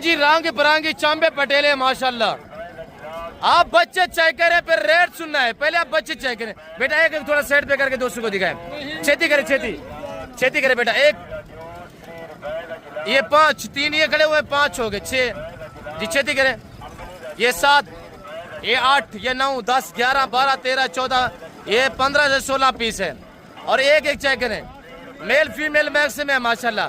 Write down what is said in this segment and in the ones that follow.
जी रंग बिरंगी चांबे पटेले माशाल्लाह। आप बच्चे चेक करें फिर रेट सुनना है, पहले आप बच्चे चेक करें। बेटा एक थोड़ा सेट पे करके दोस्तों को दिखाएं, छेती करे छेती करे बेटा। एक ये 5, 3 ये खड़े हुए 5 हो गए, 6 जी छेती करे। ये 7, ये 8, ये 9, 10, 11, 12, 13, 14, ये 15 से 16 पीस है। और एक चेक करें, मेल फीमेल मैक्सिमम है माशाल्लाह।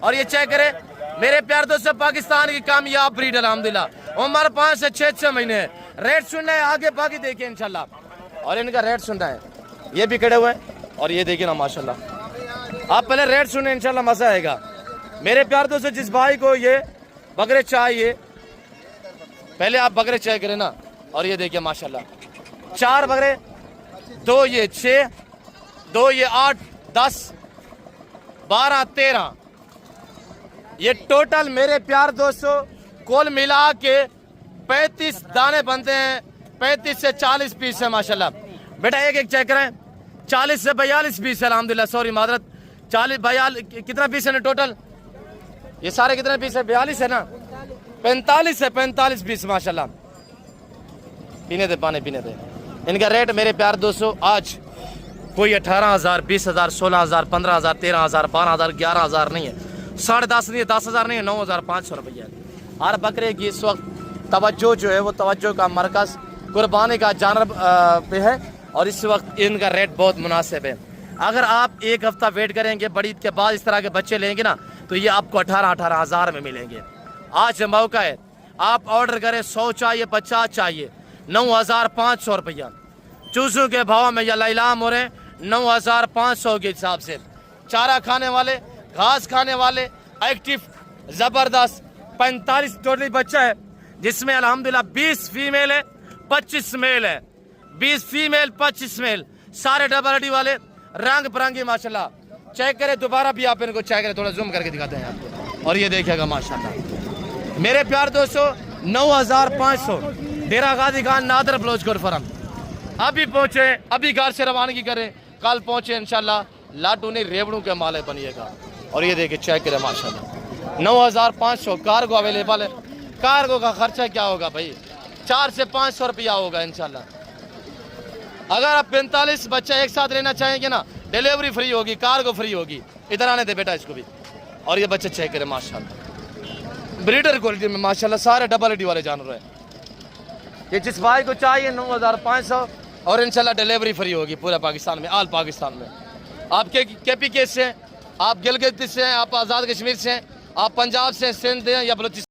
और ये चेक करें मेरे प्यार दोस्तों, पाकिस्तान की कामयाब ब्रीड अल्हम्दुलिल्लाह, उम्र 5 से 6 महीने है। रेट सुनना है, आगे बाकी देखिए इंशाल्लाह। और इनका रेट सुनना है, ये भी खड़े हुए और ये देखिए ना माशाल्लाह। आप पहले रेट सुने इंशाल्लाह, मजा आएगा। मेरे प्यार दोस्तों, जिस भाई को ये बकरे चाहिए पहले आप बकरे चेक करें ना। और ये देखिए माशाल्लाह 4 बकरे, 2 ये 6, 2 ये 8, 10, 12, 13, ये टोटल मेरे प्यार दोस्तों कुल मिला के 35 दाने बनते हैं। 35 से 40 पीस है माशाल्लाह। बेटा एक चेक करें, 40 से 42 पीस है अल्हम्दुलिल्लाह। सॉरी मादरत, 40 42 कितना पीस है ना टोटल? ये सारे कितने पीस है? 42 है ना? 45 है, 45 पीस माशाल्लाह। पीने दे पानी पीने दे। इनका रेट मेरे प्यार दोस्तों आज कोई 18,000, 20,000, 16,000, 15,000, 13,000, 12,000, 11,000 नहीं है, 10.5 नहीं है, 10,000 नहीं है, 9,500 रुपया है। हर बकरे की इस वक्त तवज्जो जो है वो तवज्जो का मरकज कुर्बानी का जानब पे है। और इस वक्त इनका रेट बहुत मुनासिब है। अगर आप एक हफ्ता वेट करेंगे, बड़ी ईद के बाद इस तरह के बच्चे लेंगे ना, तो ये आपको 18,000 में मिलेंगे। आज मौका है, आप ऑर्डर करें, 100 चाहिए, 50 चाहिए, 9,500 रुपया। चूजों के भाव में या लाइलाम हो रहे हैं 9,500 के हिसाब से। चारा खाने वाले, घास खाने वाले, एक्टिव जबरदस्त 45 टोटली बच्चा है, जिसमें अल्हम्दुलिल्लाह 20 फीमेल है, 25 मेल है। 20 फीमेल, 25 मेल, सारे डबल हड्डी वाले, रंग बिरंगी माशाल्लाह। चेक करें दोबारा भी, आप इनको चेक करें, थोड़ा जूम करके दिखाते हैं आपको। और ये देखिएगा माशाल्लाह मेरे प्यार दोस्तों 9,500 डेरा गाजी खान नादर ब्लोच फरम। अभी पहुंचे, अभी घर से रवानगी करें, कल पहुंचे इंशाल्लाह। लाटू नहीं रेवड़ू के माले बनिएगा। और ये देखिए चेक करें माशाल्लाह 9,500 कार्गो अवेलेबल है। कार्गो का खर्चा क्या होगा भाई? 400 से 500 रुपया होगा इंशाल्लाह। अगर आप 45 बच्चा एक साथ लेना चाहेंगे ना, डिलीवरी फ्री होगी, कार्गो फ्री होगी। इधर आने दे बेटा इसको भी। और ये बच्चे चेक करें माशाल्लाह ब्रीडर क्वालिटी में माशाल्लाह, सारे डबल हड्डी वाले जानवर हैं। ये जिस भाई को चाहिए 9,500 और इंशाल्लाह डिलीवरी फ्री होगी पूरे पाकिस्तान में, आल पाकिस्तान में। आप KPK से, आप गिलगित से हैं, आप आज़ाद कश्मीर से हैं, आप पंजाब से, सिंध हैं या बलूचिस्तान।